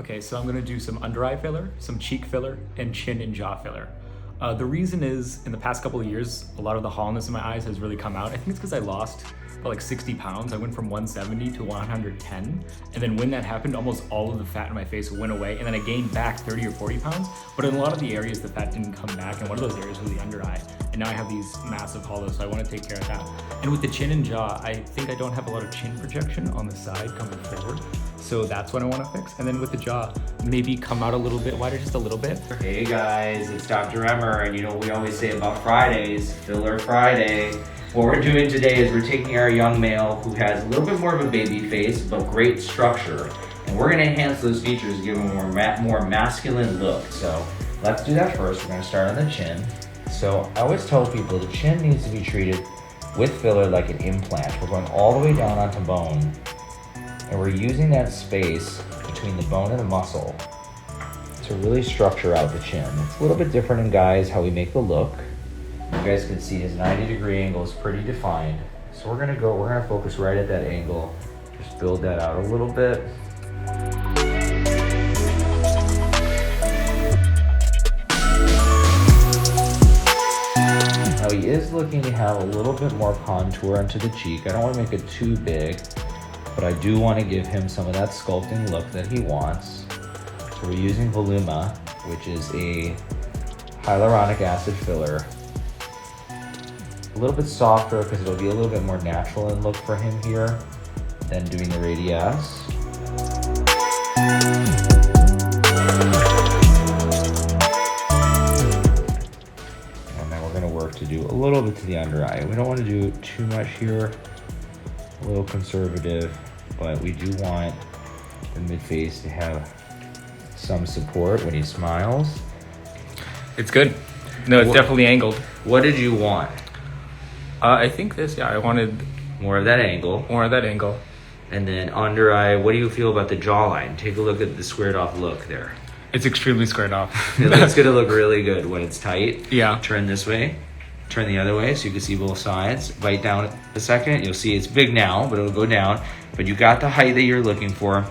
Okay, so I'm gonna do some under eye filler, some cheek filler, and chin and jaw filler. The reason is, in the past couple of years, a lot of the hollowness in my eyes has really come out. I think it's because I lost about like 60 pounds. I went from 170 to 110. And then when that happened, almost all of the fat in my face went away. And then I gained back 30 or 40 pounds. But in a lot of the areas, the fat didn't come back. And one of those areas was the under eye. And now I have these massive hollows, so I want to take care of that. And with the chin and jaw, I think I don't have a lot of chin projection on the side coming forward. So that's what I want to fix. And then with the jaw, maybe come out a little bit wider, just a little bit. Hey guys, it's Dr. Emer, and you know what we always say about Fridays, Filler Friday. What we're doing today is we're taking our young male who has a little bit more of a baby face, but great structure, and we're gonna enhance those features and give him a more masculine look. So let's do that first. We're gonna start on the chin. So I always tell people the chin needs to be treated with filler like an implant. We're going all the way down onto bone, and we're using that space between the bone and the muscle to really structure out the chin. It's a little bit different in guys how we make the look. You guys can see his 90-degree angle is pretty defined. So we're gonna focus right at that angle. Just build that out a little bit. Now he is looking to have a little bit more contour onto the cheek. I don't want to make it too big, but I do want to give him some of that sculpting look that he wants. So we're using Voluma, which is a hyaluronic acid filler. A little bit softer because it'll be a little bit more natural in look for him here than doing the radius. And then we're going to work to do a little bit to the under eye. We don't want to do too much here, a little conservative, but we do want the mid face to have some support when he smiles. It's good. No, it's definitely angled. What did you want? I think I wanted More of that angle. more of that angle. And then under eye, what do you feel about the jawline? Take a look at the squared off look there. It's extremely squared off. It's gonna look really good when it's tight. Yeah. Turn this way, turn the other way so you can see both sides. Bite down a second, you'll see it's big now, but it'll go down. But you got the height that you're looking for,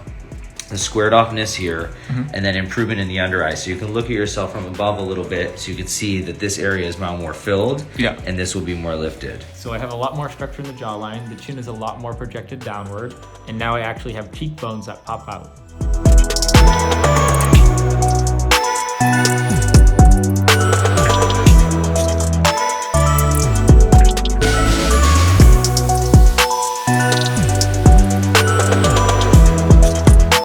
the squared offness here, and then improvement in the under eye. So you can look at yourself from above a little bit so you can see that this area is now more filled, and this will be more lifted. So I have a lot more structure in the jawline, the chin is a lot more projected downward, and now I actually have cheekbones that pop out.